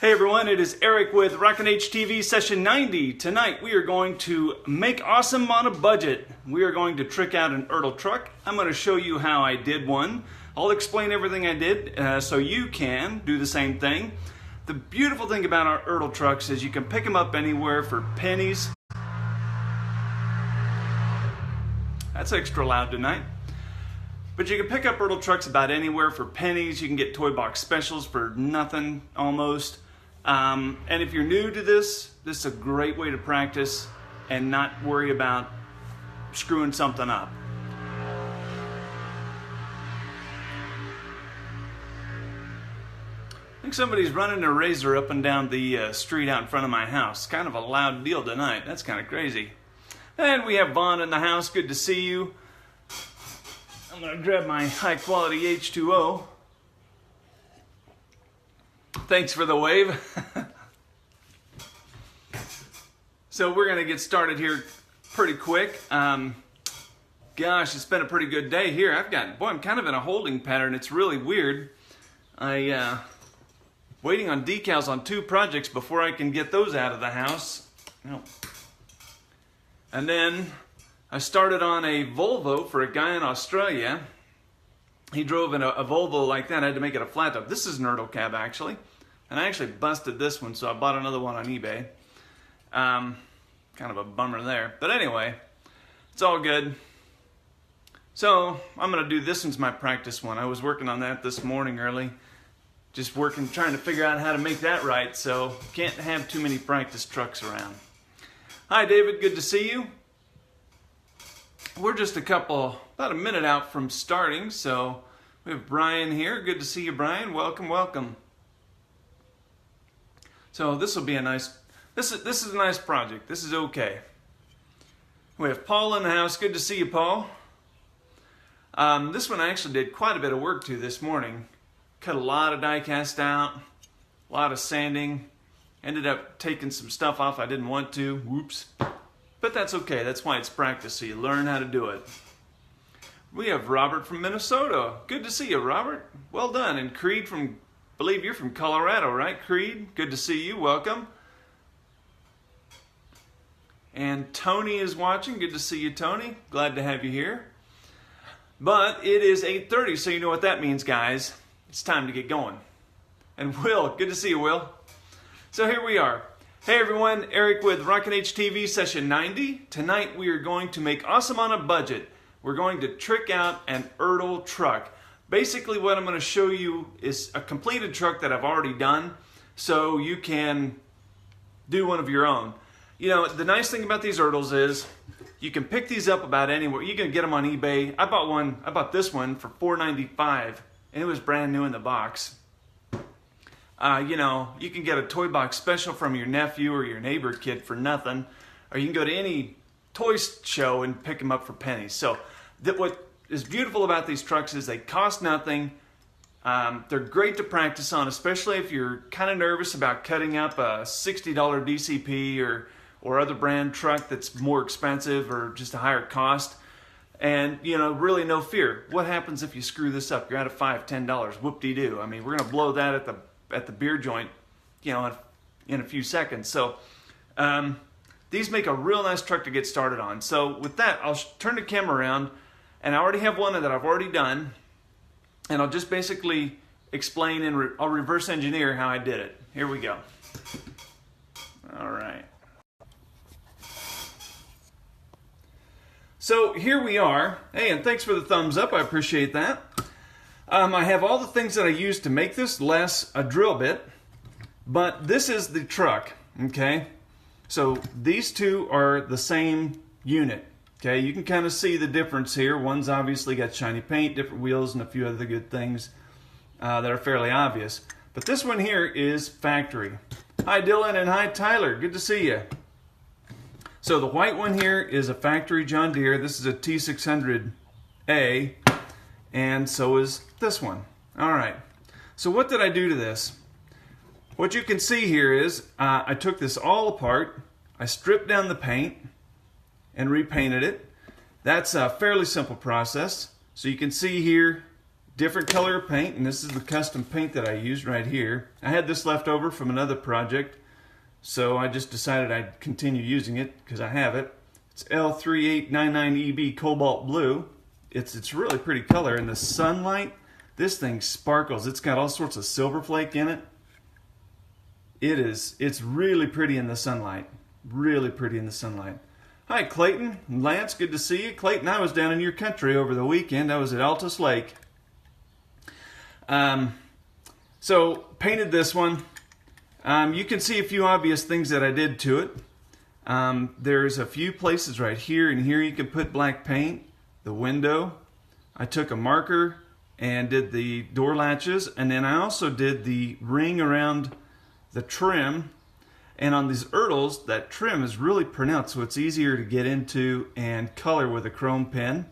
Hey everyone, it is Eric with Rockin H TV session 90. Tonight we are going to make awesome on a budget. We are going to trick out an Ertl truck. I'm going to show you how I did one. I'll explain everything I did so you can do the same thing. The beautiful thing about our Ertl trucks is you can pick them up anywhere for pennies. That's extra loud tonight. But you can pick up Ertl trucks about anywhere for pennies. You can get toy box specials for nothing almost. And if you're new to this is a great way to practice and not worry about screwing something up. I think somebody's running a razor up and down the street out in front of my house. Kind of a loud deal tonight. That's kind of crazy. And we have Vaughn in the house. Good to see you. I'm going to grab my high quality H2O. Thanks for the wave. So we're going to get started here pretty quick. Gosh, it's been a pretty good day here. I'm kind of in a holding pattern. It's really weird. Waiting on decals on 2 projects before I can get those out of the house. And then I started on a Volvo for a guy in Australia. He drove in a Volvo like that. I had to make it a flat top. This is an Ertl cab actually. And I actually busted this one, so I bought another one on eBay. Kind of a bummer there. But anyway, it's all good. So I'm going to do this one's my practice one. I was working on that this morning early. Just working, trying to figure out how to make that right. So can't have too many practice trucks around. Hi David, good to see you. We're just about a minute out from starting. So we have Brian here. Good to see you, Brian. Welcome, welcome. So this will be a nice, this is a nice project. This is okay. We have Paul in the house. Good to see you, Paul. This one I actually did quite a bit of work to this morning. Cut a lot of die cast out, a lot of sanding. Ended up taking some stuff off I didn't want to. Whoops. But that's okay. That's why it's practice, so you learn how to do it. We have Robert from Minnesota. Good to see you, Robert. Well done. And Creed from, I believe you're from Colorado, right, Creed? Good to see you. Welcome. And Tony is watching. Good to see you, Tony. Glad to have you here. But it is 8:30, so you know what that means, guys. It's time to get going. And Will, good to see you, Will. So here we are. Hey everyone, Eric with Rockin H TV session 90. Tonight we are going to make awesome on a budget. We're going to trick out an Ertl truck. Basically what I'm going to show you is a completed truck that I've already done, so you can do one of your own. You know, the nice thing about these Ertls is you can pick these up about anywhere. You can get them on eBay. I bought this one for $4.95 and it was brand new in the box. You know, you can get a toy box special from your nephew or your neighbor kid for nothing, or you can go to any toy show and pick them up for pennies. So what is beautiful about these trucks is they cost nothing. They're great to practice on, especially if you're kind of nervous about cutting up a $60 DCP or other brand truck that's more expensive or just a higher cost. And, you know, really no fear. What happens if you screw this up? You're out of $5, $10. Whoop-de-doo. I mean, we're going to blow that at the beer joint, you know, in a few seconds. So these make a real nice truck to get started on. So with that, I'll turn the camera around, and I already have one that I've already done, and I'll just basically explain and I'll reverse engineer how I did it. Here we go. All right. So here we are. Hey, and thanks for the thumbs up. I appreciate that. I have all the things that I used to make this, less a drill bit, but this is the truck, okay? So these two are the same unit, okay? You can kind of see the difference here. One's obviously got shiny paint, different wheels, and a few other good things that are fairly obvious. But this one here is factory. Hi Dylan and hi Tyler, good to see you. So the white one here is a factory John Deere. This is a T600A. And so is this one. All right. So what did I do to this? What you can see here is I took this all apart. I stripped down the paint and repainted it. That's a fairly simple process. So you can see here different color of paint, and this is the custom paint that I used right here. I had this left over from another project, so I just decided I'd continue using it because I have it. It's L3899EB Cobalt Blue. It's really pretty color. In the sunlight, this thing sparkles. It's got all sorts of silver flake in it. It's really pretty in the sunlight. Really pretty in the sunlight. Hi Clayton, Lance, good to see you. Clayton, I was down in your country over the weekend. I was at Altus Lake. So painted this one. You can see a few obvious things that I did to it. There's a few places right here and here you can put black paint. The window. I took a marker and did the door latches, and then I also did the ring around the trim. And on these Ertls, that trim is really pronounced, so it's easier to get into and color with a chrome pen.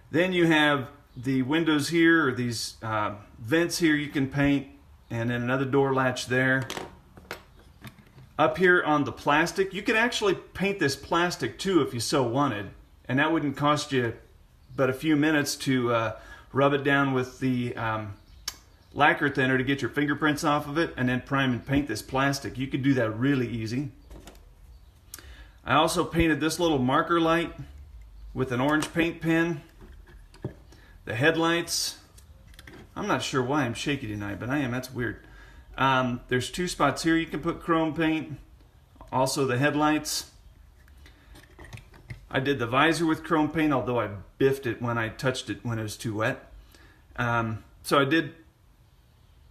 Then you have the windows here, or these vents here you can paint, and then another door latch there. Up here on the plastic, you can actually paint this plastic too if you so wanted, and that wouldn't cost you but a few minutes to rub it down with the lacquer thinner to get your fingerprints off of it, and then prime and paint this plastic. You could do that really easy. I also painted this little marker light with an orange paint pen. The headlights, I'm not sure why I'm shaky tonight, but I am. That's weird. There's two spots here you can put chrome paint. Also the headlights. I did the visor with chrome paint, although I biffed it when I touched it when it was too wet. So I did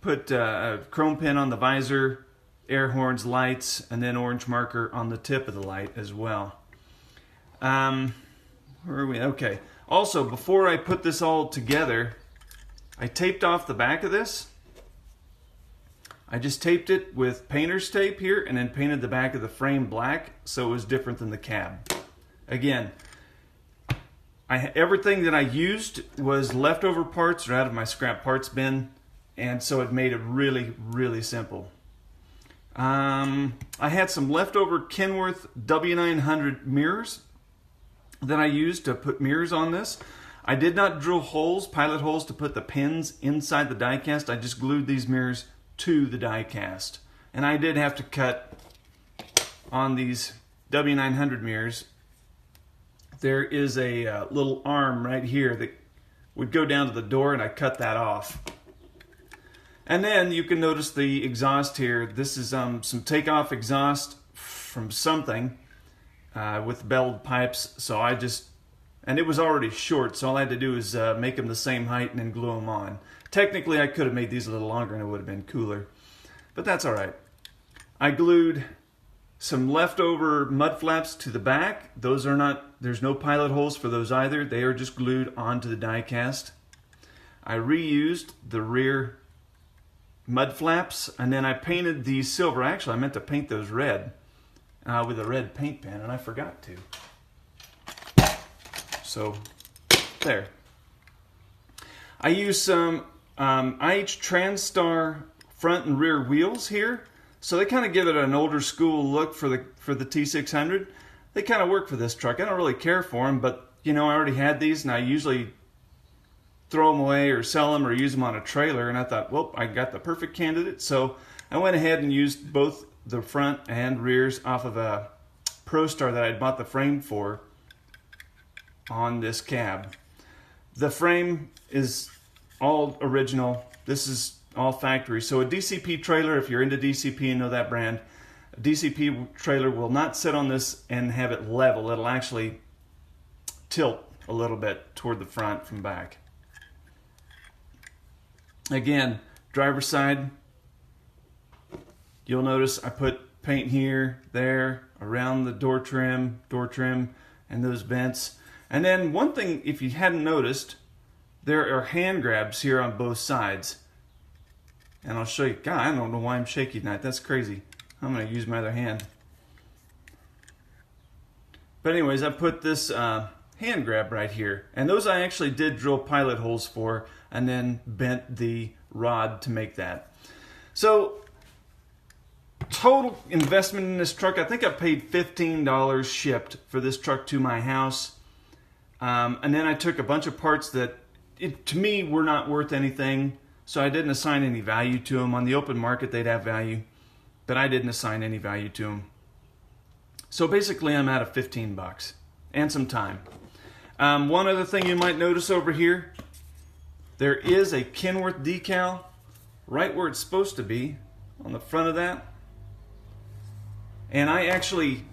put a chrome pen on the visor, air horns, lights, and then orange marker on the tip of the light as well. Where are we? Okay. Also, before I put this all together, I taped off the back of this. I just taped it with painter's tape here and then painted the back of the frame black so it was different than the cab. Again, everything that I used was leftover parts or out of my scrap parts bin, and so it made it really, really simple. I had some leftover Kenworth W900 mirrors that I used to put mirrors on this. I did not drill holes, pilot holes, to put the pins inside the die cast. I just glued these mirrors to the die cast. And I did have to cut on these W900 mirrors. There is a little arm right here that would go down to the door, and I cut that off. And then you can notice the exhaust here. This is some takeoff exhaust from something with belled pipes. So and it was already short, so all I had to do is make them the same height and then glue them on. Technically, I could have made these a little longer and it would have been cooler, but that's all right. I glued some leftover mud flaps to the back. Those are not, there's no pilot holes for those either. They are just glued onto the die cast. I reused the rear mud flaps, and then I painted these silver. Actually, I meant to paint those red with a red paint pen, and I forgot to. So, there. I used some IH Transtar front and rear wheels here. So they kind of give it an older school look for the T600. They kind of work for this truck. I don't really care for them, but you know, I already had these, and I usually throw them away or sell them or use them on a trailer, and I thought, well, I got the perfect candidate. So I went ahead and used both the front and rears off of a ProStar that I'd bought the frame for on this cab. The frame is all original. This is all factory. So a DCP trailer, if you're into DCP and know that brand, a DCP trailer will not sit on this and have it level. It'll actually tilt a little bit toward the front from back. Again, driver's side, you'll notice I put paint here, there, around the door trim, and those vents. And then one thing, if you hadn't noticed, there are hand grabs here on both sides. And I'll show you. God, I don't know why I'm shaky tonight. That's crazy. I'm going to use my other hand. But anyways, I put this hand grab right here. And those I actually did drill pilot holes for and then bent the rod to make that. So, total investment in this truck, I think I paid $15 shipped for this truck to my house. And then I took a bunch of parts that to me, were not worth anything, so I didn't assign any value to them. On the open market, they'd have value, but I didn't assign any value to them. So basically, I'm out of 15 bucks and some time. One other thing you might notice over here, there is a Kenworth decal right where it's supposed to be on the front of that. And I actually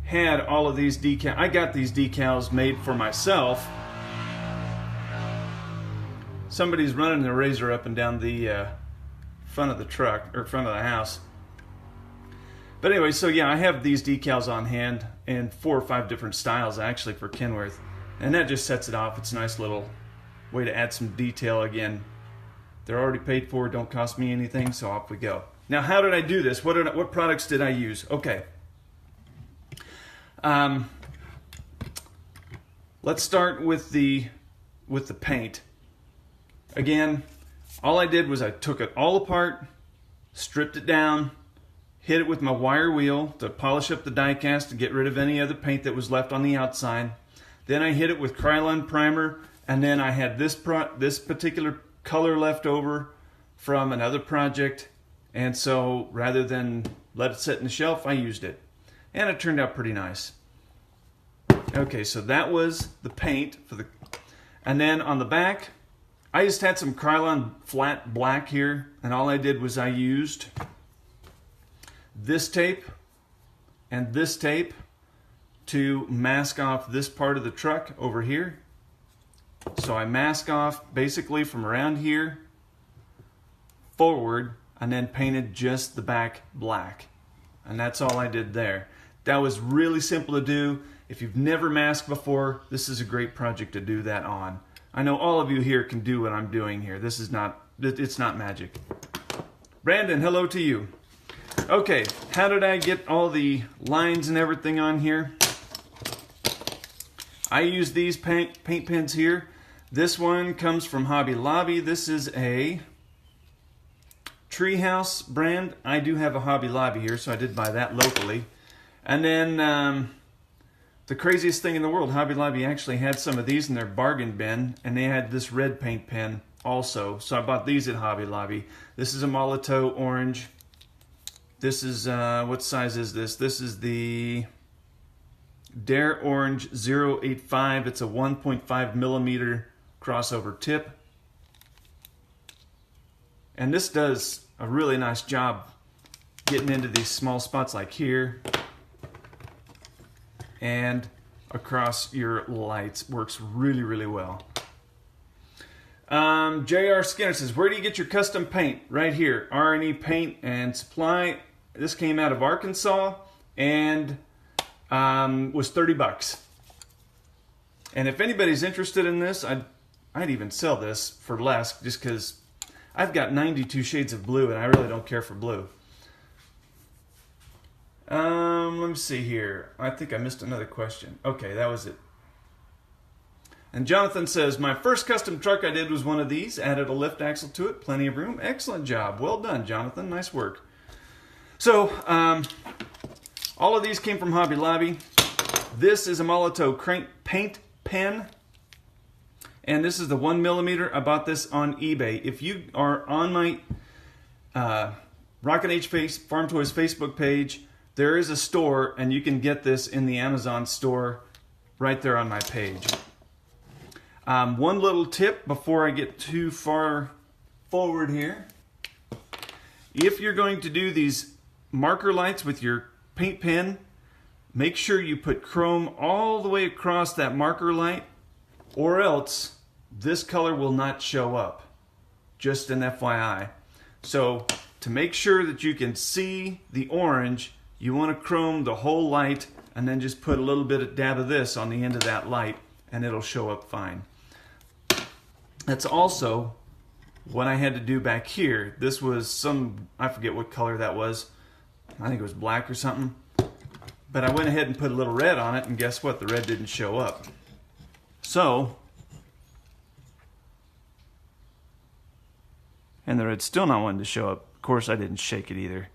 had all of these decals. I got these decals made for myself. Somebody's running the razor up and down the front of the truck, or front of the house. But anyway, so yeah, I have these decals on hand in 4 or 5 different styles actually for Kenworth. And that just sets it off. It's a nice little way to add some detail again. They're already paid for, don't cost me anything, so off we go. Now, how did I do this? What products did I use? Okay. Let's start with the paint. Again, all I did was I took it all apart, stripped it down, hit it with my wire wheel to polish up the die cast and get rid of any other paint that was left on the outside. Then I hit it with Krylon primer, and then I had this particular color left over from another project, and so rather than let it sit in the shelf, I used it, and it turned out pretty nice. Okay, so that was the paint for the, and then on the back, I just had some Krylon flat black here, and all I did was I used this tape and this tape to mask off this part of the truck over here. So I mask off basically from around here forward, and then painted just the back black. And that's all I did there. That was really simple to do. If you've never masked before, this is a great project to do that on. I know all of you here can do what I'm doing here. This is not, it's not magic. Brandon, hello to you. Okay, how did I get all the lines and everything on here? I use these paint pens here. This one comes from Hobby Lobby. This is a Treehouse brand. I do have a Hobby Lobby here, so I did buy that locally. And then the craziest thing in the world, Hobby Lobby actually had some of these in their bargain bin, and they had this red paint pen also. So I bought these at Hobby Lobby. This is a Molotow orange. This is, what size is this? This is the Dare Orange 085. It's a 1.5 millimeter crossover tip. And this does a really nice job getting into these small spots like here and across your lights. Works really, really well. J.R. Skinner says, where do you get your custom paint? Right here, R&E Paint and Supply. This came out of Arkansas and was 30 bucks. And if anybody's interested in this, I'd even sell this for less, just because I've got 92 shades of blue and I really don't care for blue. Let me see here. I think I missed another question. Okay, that was it. And Jonathan says, my first custom truck I did was one of these. Added a lift axle to it. Plenty of room. Excellent job. Well done, Jonathan. Nice work. So, all of these came from Hobby Lobby. This is a Molotow paint pen. And this is the 1 millimeter. I bought this on eBay. If you are on my Rockin H Farm Toys Facebook page, there is a store, and you can get this in the Amazon store right there on my page. One little tip before I get too far forward here. If you're going to do these marker lights with your paint pen, make sure you put chrome all the way across that marker light, or else this color will not show up. Just an FYI. So to make sure that you can see the orange, you want to chrome the whole light and then just put a little bit of dab of this on the end of that light and it'll show up fine. That's also what I had to do back here. This was some, I forget what color that was. I think it was black or something. But I went ahead and put a little red on it, and guess what? The red didn't show up. So, and the red's still not wanting to show up. Of course, I didn't shake it either.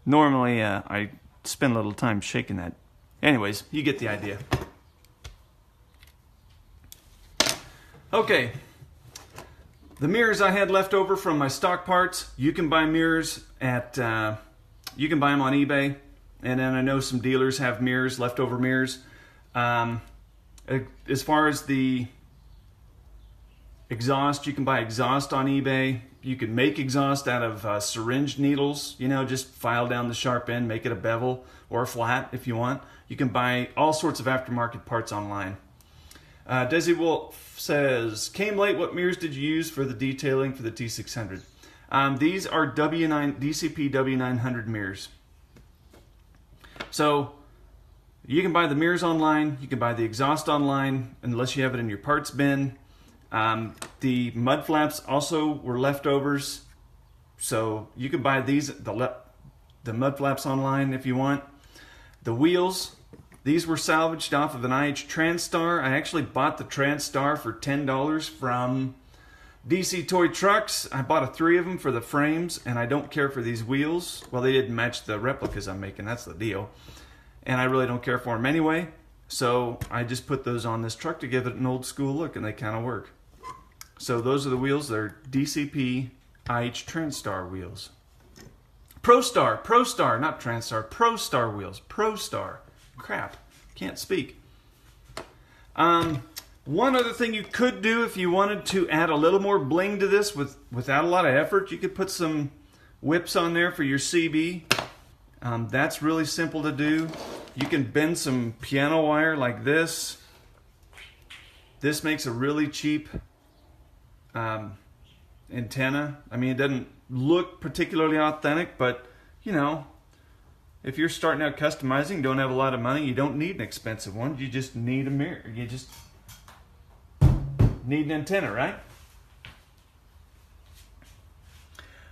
Normally, I spend a little time shaking that. Anyways, you get the idea. Okay, the mirrors I had left over from my stock parts, you can buy mirrors at, you can buy them on eBay. And then I know some dealers have mirrors, leftover mirrors. As far as the exhaust, you can buy exhaust on eBay. You can make exhaust out of syringe needles, you know, just file down the sharp end, make it a bevel or a flat if you want. You can buy all sorts of aftermarket parts online. Desi Wolf says, came late, what mirrors did you use for the detailing for the T600? These are DCP W900 mirrors. So you can buy the mirrors online, you can buy the exhaust online, unless you have it in your parts bin. The mud flaps also were leftovers, so you can buy these, the mud flaps online if you want. The wheels, these were salvaged off of an IH Transtar. I actually bought the Transtar for $10 from DC Toy Trucks. I bought 3 of them for the frames, and I don't care for these wheels. Well, they didn't match the replicas I'm making, that's the deal. And I really don't care for them anyway, so I just put those on this truck to give it an old school look, and they kind of work. So those are the wheels. They're DCP IH Transtar wheels. ProStar, not Transtar, ProStar wheels. ProStar. Crap, can't speak. One other thing you could do if you wanted to add a little more bling to this without a lot of effort, you could put some whips on there for your CB. That's really simple to do. You can bend some piano wire like this. This makes a really cheap antenna. I mean, it doesn't look particularly authentic, but you know, if you're starting out customizing, don't have a lot of money, you don't need an expensive one. You just need a mirror. You just need an antenna, right?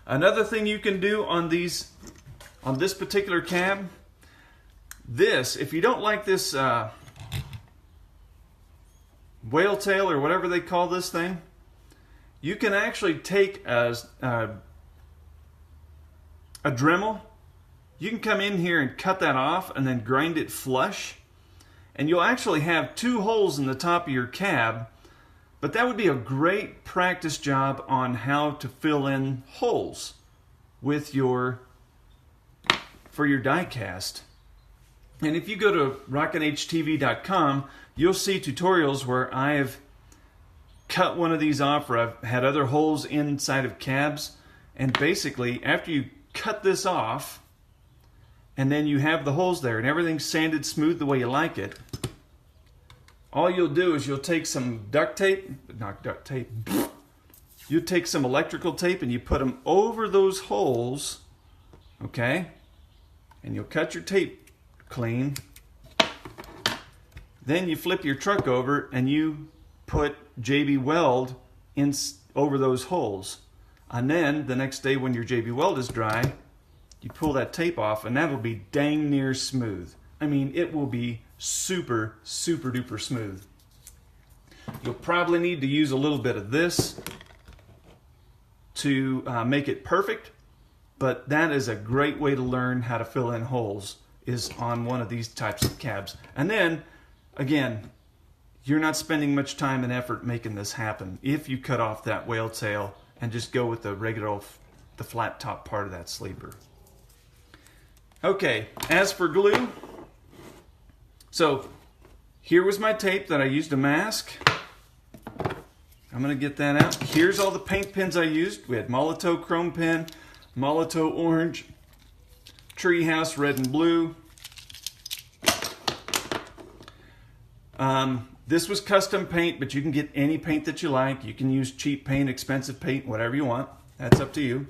Another thing you can do on this particular cab, if you don't like this whale tail or whatever they call this thing, you can actually take a Dremel. You can come in here and cut that off and then grind it flush, and you'll actually have 2 holes in the top of your cab. But that would be a great practice job on how to fill in holes with for your die cast. And if you go to rockinhtv.com, you'll see tutorials where I have cut one of these off, or I've had other holes inside of cabs. And basically, after you cut this off, and then you have the holes there, and everything's sanded smooth the way you like it, all you'll do is you'll take some duct tape, not duct tape, you take some electrical tape and you put them over those holes, okay? And you'll cut your tape clean. Then you flip your truck over and you put JB Weld over those holes. And then the next day when your JB Weld is dry, you pull that tape off and that'll be dang near smooth. I mean, it will be super, super duper smooth. You'll probably need to use a little bit of this to make it perfect, but that is a great way to learn how to fill in holes, is on one of these types of cabs. And then, again, you're not spending much time and effort making this happen if you cut off that whale tail and just go with the flat top part of that sleeper. Okay, as for glue, so here was my tape that I used to mask. I'm going to get that out. Here's all the paint pens I used. We had Molotow chrome pen, Molotow orange, Treehouse red and blue. This was custom paint, but you can get any paint that you like. You can use cheap paint, expensive paint, whatever you want. That's up to you.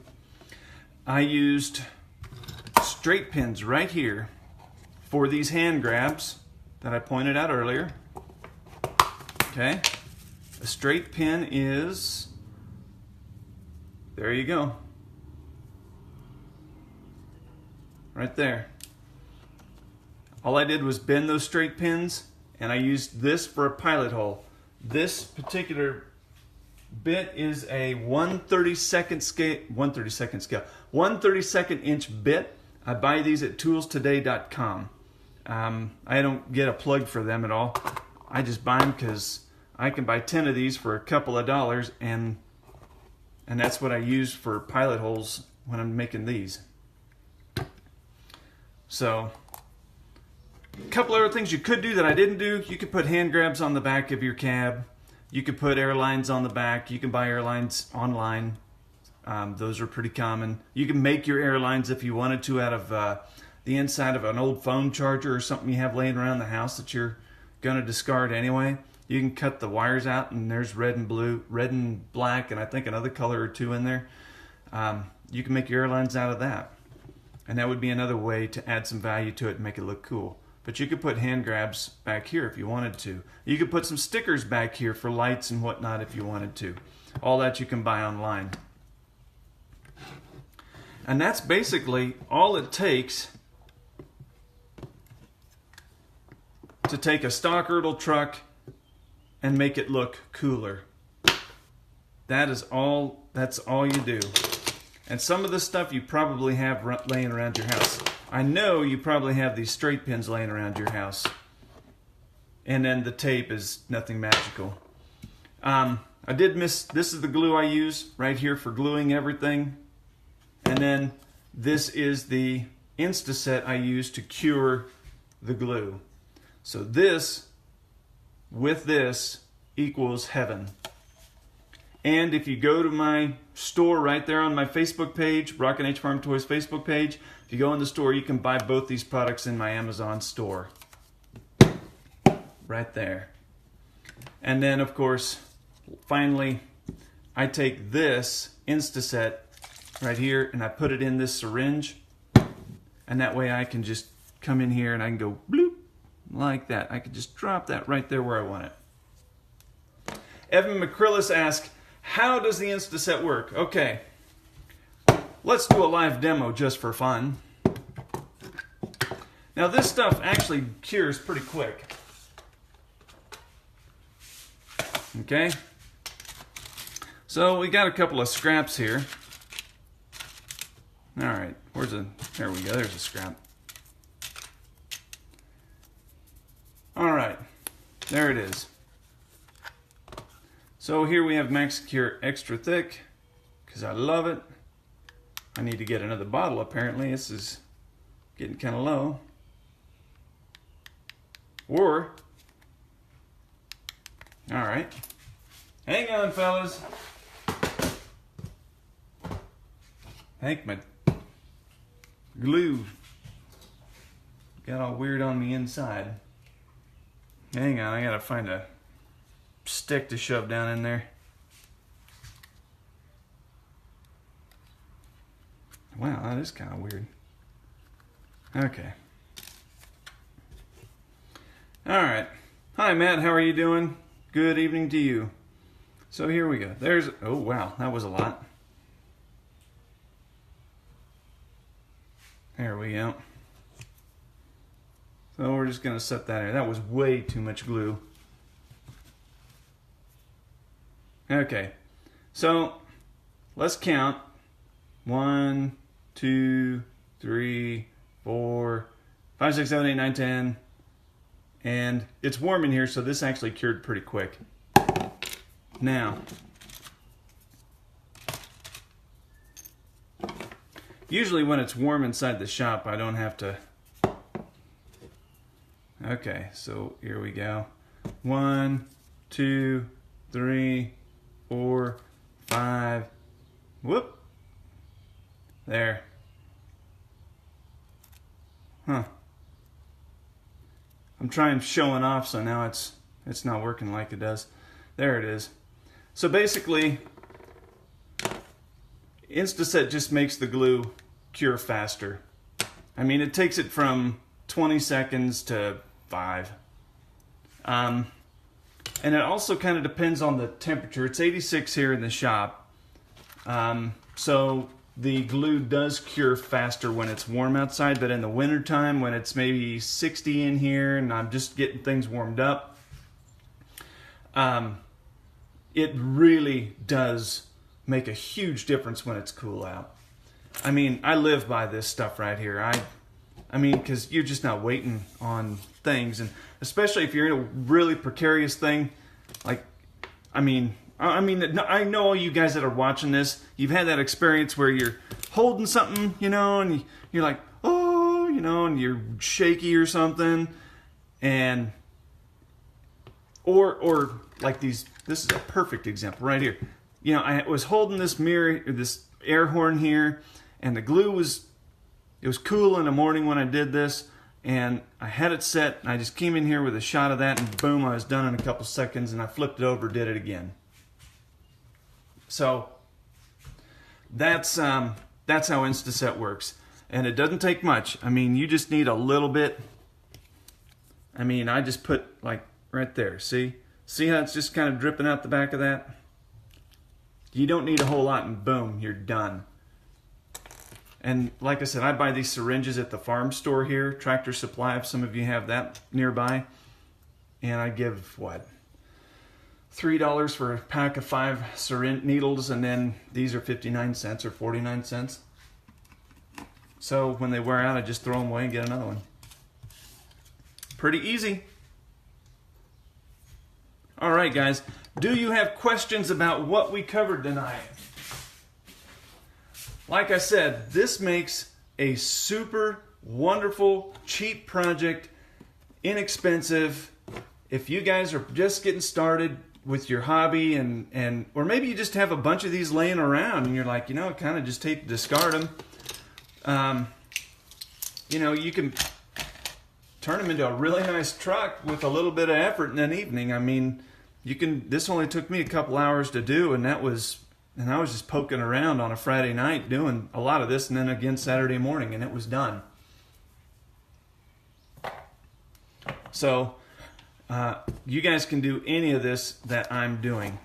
I used straight pins right here for these hand grabs that I pointed out earlier. Okay, a straight pin is, there you go, right there. All I did was bend those straight pins, and I used this for a pilot hole. This particular bit is a 1/32 inch bit. I buy these at toolstoday.com. I don't get a plug for them at all. I just buy them because I can buy 10 of these for a couple of dollars, and that's what I use for pilot holes when I'm making these. So, a couple other things you could do that I didn't do. You could put hand grabs on the back of your cab. You could put airlines on the back. You can buy airlines online. Those are pretty common. You can make your airlines if you wanted to out of the inside of an old phone charger or something you have laying around the house that you're going to discard anyway. You can cut the wires out, and there's red and blue, red and black, and I think another color or two in there. You can make your airlines out of that. And that would be another way to add some value to it and make it look cool. But you could put hand grabs back here if you wanted to. You could put some stickers back here for lights and whatnot if you wanted to. All that you can buy online. And that's basically all it takes to take a stock Ertl truck and make it look cooler. That's all you do. And some of the stuff you probably have laying around your house. I know you probably have these straight pins laying around your house. And then the tape is nothing magical. I did miss, this is the glue I use right here for gluing everything. And then this is the Instaset I use to cure the glue. So this with this equals heaven. And if you go to my store right there on my Facebook page, Rockin H Farm Toys Facebook page, if you go in the store, you can buy both these products in my Amazon store. Right there. And then, of course, finally, I take this Instaset right here and I put it in this syringe. And that way I can just come in here and I can go bloop, like that. I can just drop that right there where I want it. Evan McCrillis asks, how does the Instaset work? Okay, let's do a live demo just for fun. Now this stuff actually cures pretty quick. Okay, so we got a couple of scraps here. All right, there we go, there's a scrap. All right, there it is. So here we have MaxCure Extra Thick, because I love it. I need to get another bottle apparently. This is getting kind of low. Or, all right, hang on fellas. I think my glue got all weird on the inside. Hang on, I gotta find a stick to shove down in there. Wow, that is kind of weird. Okay. All right. Hi, Matt. How are you doing? Good evening to you. So here we go. There's, oh wow, that was a lot. There we go. So we're just going to set that in. That was way too much glue. Okay, so let's count. 1, 2, 3, 4, 5, 6, 7, 8, 9, 10. And it's warm in here, so this actually cured pretty quick. Now, usually when it's warm inside the shop, I don't have to. Okay, so here we go. 1, 2, 3, 4, 5. Whoop. There. Huh. I'm trying showing off, so now it's not working like it does. There it is. So basically, Instaset just makes the glue cure faster. I mean, it takes it from 20 seconds to 5. And it also kind of depends on the temperature. It's 86 here in the shop. So the glue does cure faster when it's warm outside, but in the wintertime when it's maybe 60 in here and I'm just getting things warmed up, it really does make a huge difference when it's cool out. I mean, I live by this stuff right here. I mean, because you're just not waiting on things, and especially if you're in a really precarious thing, like, I mean, I know you guys that are watching this, you've had that experience where you're holding something, you know, and you're like, oh, you know, and you're shaky or something, and or like these. This is a perfect example right here. You know, I was holding this mirror, this air horn here, and the glue was, it was cool in the morning when I did this, and I had it set, and I just came in here with a shot of that, and boom, I was done in a couple seconds, and I flipped it over, did it again. So that's how Instaset works, and it doesn't take much. I mean, you just need a little bit. I mean, I just put like right there. See how it's just kind of dripping out the back of that? You don't need a whole lot, and boom, you're done. And like I said, I buy these syringes at the farm store here, Tractor Supply, if some of you have that nearby. And I give, what, $3 for a pack of 5 syringe needles, and then these are 59 cents or 49 cents. So when they wear out, I just throw them away and get another one. Pretty easy. All right, guys. Do you have questions about what we covered tonight? Like I said, this makes a super wonderful, cheap project, inexpensive. If you guys are just getting started with your hobby, or maybe you just have a bunch of these laying around and you're like, you know, kind of just hate to discard them. You know, you can turn them into a really nice truck with a little bit of effort in an evening. I mean, this only took me a couple hours to do, and I was just poking around on a Friday night doing a lot of this, and then again Saturday morning, and it was done. So you guys can do any of this that I'm doing.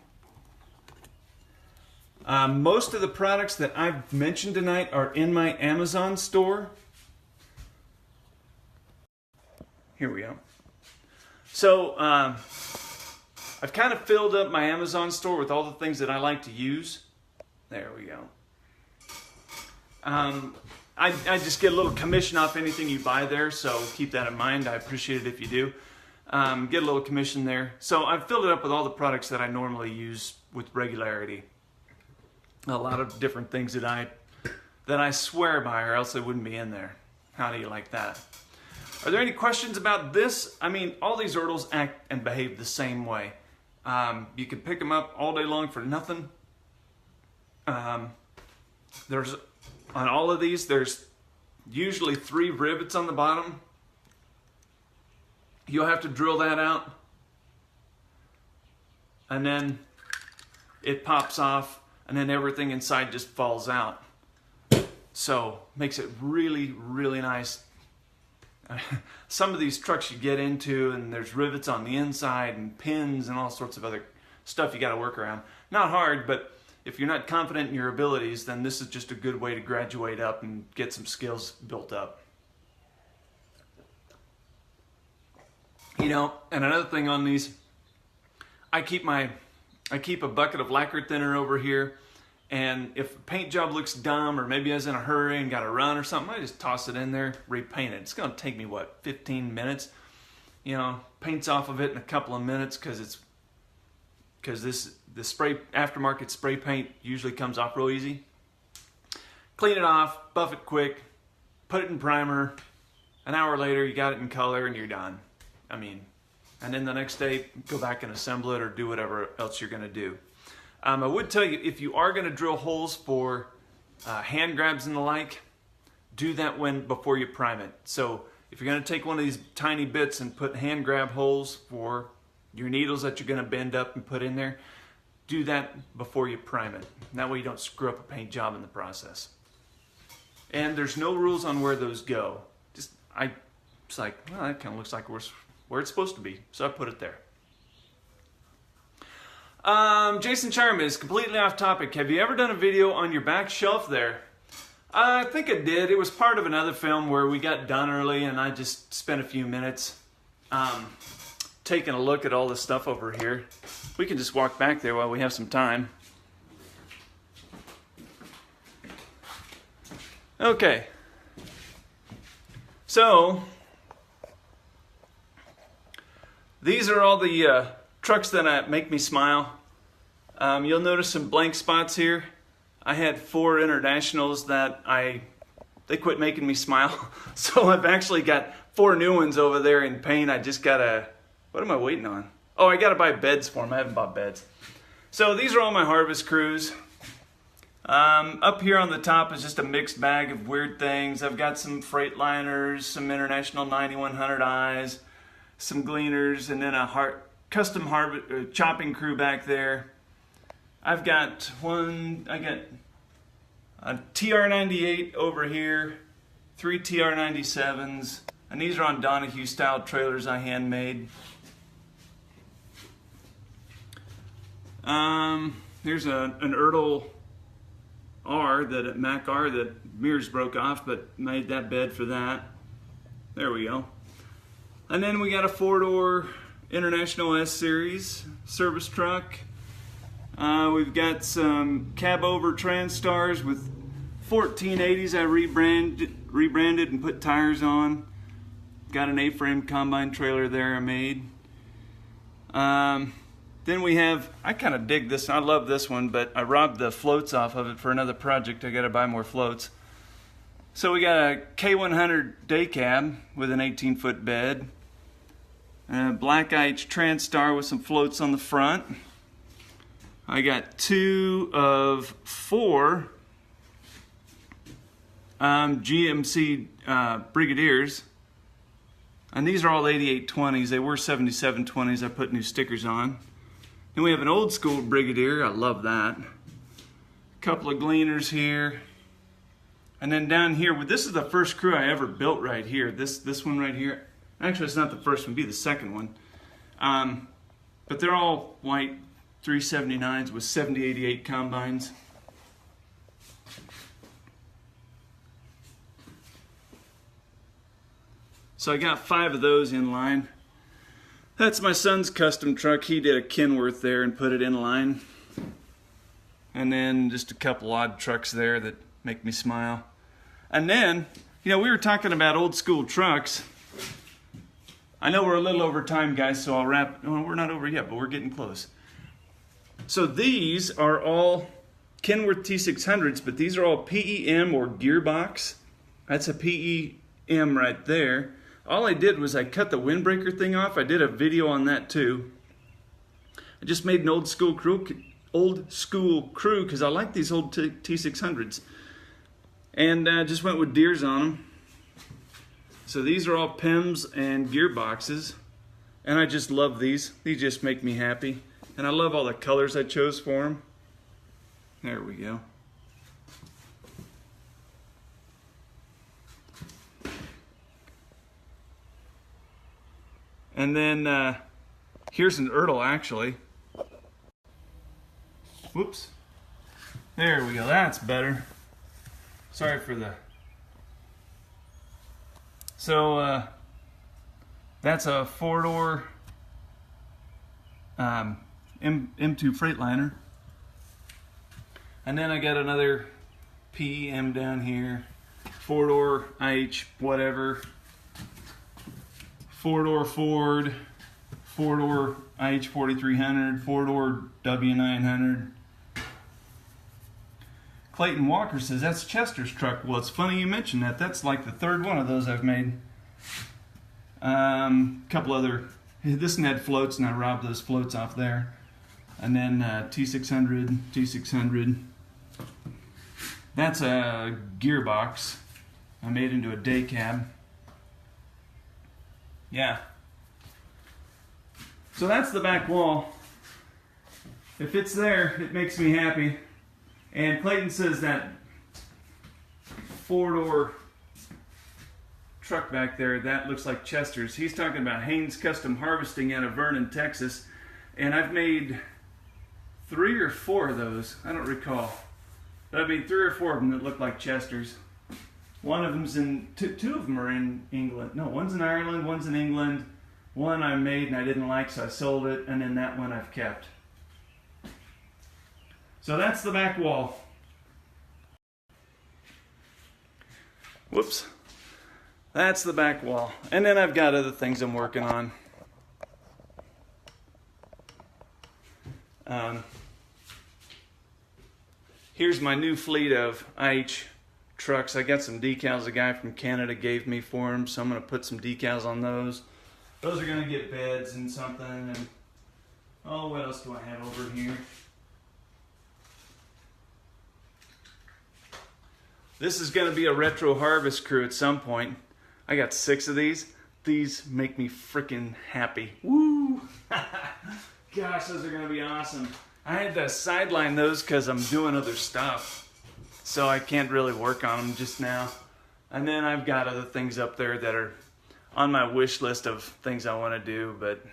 Most of the products that I've mentioned tonight are in my Amazon store. Here we go. So I've kind of filled up my Amazon store with all the things that I like to use. There we go. I just get a little commission off anything you buy there, so keep that in mind. I appreciate it if you do. Get a little commission there. So I've filled it up with all the products that I normally use with regularity. A lot of different things that I swear by, or else they wouldn't be in there. How do you like that? Are there any questions about this? I mean, all these Ertls act and behave the same way. You can pick them up all day long for nothing. There's on all of these, there's usually 3 rivets on the bottom. You'll have to drill that out, and then it pops off, and then everything inside just falls out. So makes it really, really nice. Some of these trucks you get into, and there's rivets on the inside and pins and all sorts of other stuff you got to work around. Not hard, but if you're not confident in your abilities, then this is just a good way to graduate up and get some skills built up. You know, and another thing on these, I keep a bucket of lacquer thinner over here, and if a paint job looks dumb, or maybe I was in a hurry and got to run or something, I just toss it in there, repaint it. It's going to take me, what, 15 minutes? You know, paint's off of it in a couple of minutes, because the aftermarket spray paint usually comes off real easy. Clean it off, buff it quick, put it in primer. An hour later, you got it in color, and you're done. I mean, and then the next day, go back and assemble it or do whatever else you're going to do. I would tell you, if you are going to drill holes for hand grabs and the like, do that before you prime it. So if you're going to take one of these tiny bits and put hand grab holes for your needles that you're going to bend up and put in there, do that before you prime it. That way you don't screw up a paint job in the process. And there's no rules on where those go. It's like, well, that kind of looks like where it's supposed to be, so I put it there. Jason Charm is completely off topic. Have you ever done a video on your back shelf there? I think I did. It was part of another film where we got done early, and I just spent a few minutes taking a look at all this stuff over here. We can just walk back there while we have some time. Okay. So these are all the trucks that make me smile. You'll notice some blank spots here. I had 4 Internationals that they quit making me smile. So I've actually got 4 new ones over there in paint. I just gotta, what am I waiting on? Oh, I gotta buy beds for them. I haven't bought beds. So these are all my harvest crews. Up here on the top is just a mixed bag of weird things. I've got some Freightliners, some International 9100Is, some Gleaners, and then a custom chopping crew back there. I've got a TR98 over here, 3 TR97s, and these are on Donahue style trailers I handmade. Here's an Ertl R, Mac R, that mirrors broke off, but made that bed for that. There we go. And then we got a 4-door International S Series service truck. We've got some cab over Transtars with 1480s I rebranded and put tires on. Got an A-frame combine trailer there I made. Then we have, I kind of dig this, I love this one, but I robbed the floats off of it for another project. I got to buy more floats. So we got a K100 day cab with an 18-foot bed. A Black H Transstar with some floats on the front. I got 2 of 4 GMC Brigadiers. And these are all 8820s. They were 7720s. I put new stickers on. Then we have an old school Brigadier. I love that. A couple of Gleaners here. And then down here, this is the first crew I ever built right here. This one right here. Actually, it's not the first one, it'd be the second one. But they're all white 379s with 7088 combines. So I got 5 of those in line. That's my son's custom truck. He did a Kenworth there and put it in line. And then just a couple odd trucks there that make me smile. And then, you know, we were talking about old school trucks. I know we're a little over time, guys, so I'll wrap. Well, we're not over yet, but we're getting close. So these are all Kenworth T600s, but these are all PEM or gearbox. That's a PEM right there. All I did was I cut the windbreaker thing off. I did a video on that too. I just made an old school crew because I like these old T600s. And just went with deers on them. So these are all PEMs and gearboxes. And I just love these. These just make me happy. And I love all the colors I chose for them. There we go. And then here's an Ertl actually. Whoops. There we go, that's better. Sorry for the... So that's a 4-door M2 Freightliner. And then I got another PEM down here. 4-door IH whatever. 4-door Ford, 4-door IH 4300, 4-door W900. Clayton Walker says that's Chester's truck. Well, it's funny you mentioned that. That's like the 3rd one of those I've made. Couple other, this one had floats and I robbed those floats off there. And then T600, T600. That's a gearbox I made into a day cab. Yeah. So that's the back wall. If it's there, it makes me happy. And Clayton says that 4-door truck back there, that looks like Chester's. He's talking about Haynes Custom Harvesting out of Vernon, Texas. And I've made 3 or 4 of those. I don't recall. But I've made 3 or 4 of them that look like Chester's. One of them's in, two of them are in England. No, one's in Ireland, one's in England. One I made and I didn't like, so I sold it. And then that one I've kept. So that's the back wall. Whoops. That's the back wall. And then I've got other things I'm working on. Here's my new fleet of IH trucks. I got some decals a guy from Canada gave me for him, so I'm going to put some decals on those. Those are going to get beds and something. And oh, what else do I have over here? This is going to be a retro harvest crew at some point. I got 6 of these. These make me freaking happy. Woo! Gosh, those are going to be awesome. I had to sideline those because I'm doing other stuff. So I can't really work on them just now. And then I've got other things up there that are on my wish list of things I want to do. But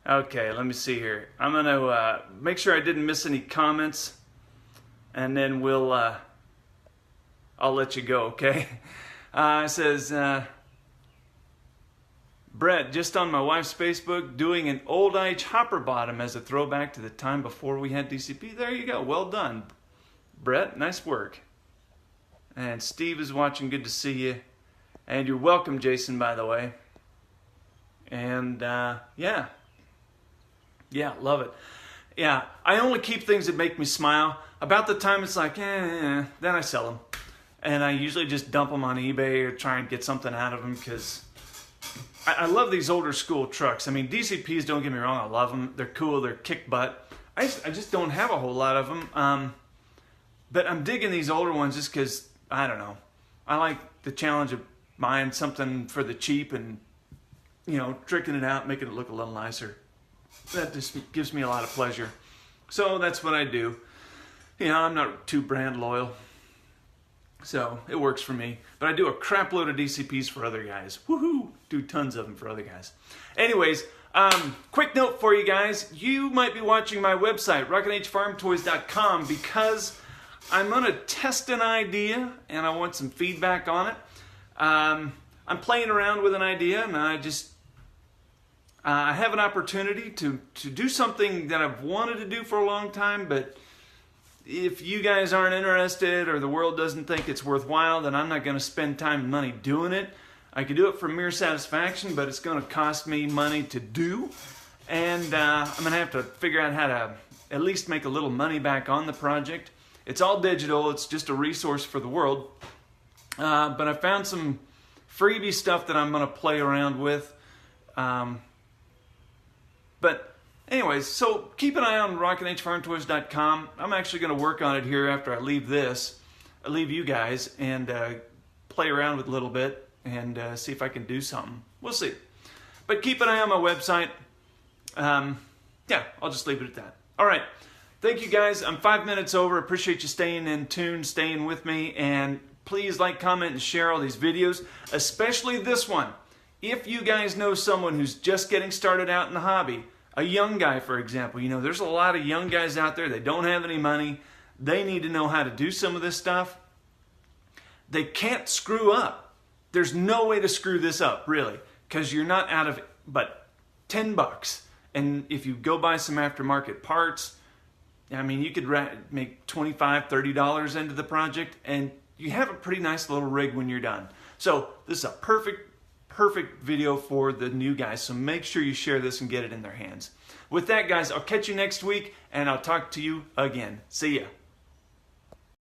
okay, let me see here. I'm going to make sure I didn't miss any comments. And then I'll let you go, okay? It says, Brett, just on my wife's Facebook, doing an old IH hopper bottom as a throwback to the time before we had DCP. There you go. Well done, Brett. Nice work. And Steve is watching. Good to see you. And you're welcome, Jason, by the way. And yeah, love it. Yeah, I only keep things that make me smile. About the time it's like, then I sell them. And I usually just dump them on eBay or try and get something out of them because I love these older school trucks. I mean, DCPs, don't get me wrong, I love them. They're cool, they're kick butt. I just don't have a whole lot of them. But I'm digging these older ones just because, I don't know. I like the challenge of buying something for the cheap and, you know, tricking it out, making it look a little nicer. That just gives me a lot of pleasure. So that's what I do. You know, I'm not too brand loyal. So it works for me. But I do a crap load of DCPs for other guys. Woohoo! Do tons of them for other guys. Anyways, quick note for you guys. You might be watching my website, rockinhfarmtoys.com, because I'm going to test an idea and I want some feedback on it. I'm playing around with an idea and I have an opportunity to do something that I've wanted to do for a long time, but if you guys aren't interested or the world doesn't think it's worthwhile, then I'm not going to spend time and money doing it. I could do it for mere satisfaction, but it's going to cost me money to do. And I'm going to have to figure out how to at least make a little money back on the project. It's all digital. It's just a resource for the world. But I found some freebie stuff that I'm going to play around with. But anyways, so keep an eye on rockinhfarmtoys.com. I'm actually going to work on it here after I leave this. I leave you guys and play around with it a little bit and see if I can do something. We'll see. But keep an eye on my website. Yeah, I'll just leave it at that. All right. Thank you guys. I'm 5 minutes over. Appreciate you staying in tune, staying with me. And please like, comment, and share all these videos, especially this one. If you guys know someone who's just getting started out in the hobby, a young guy, for example, you know, there's a lot of young guys out there. They don't have any money. They need to know how to do some of this stuff. They can't screw up. There's no way to screw this up, really, because you're not out of but $10. And if you go buy some aftermarket parts, I mean, you could make $25, $30 into the project, and you have a pretty nice little rig when you're done. So this is a perfect video for the new guys, so make sure you share this and get it in their hands. With that, guys, I'll catch you next week, and I'll talk to you again. See ya.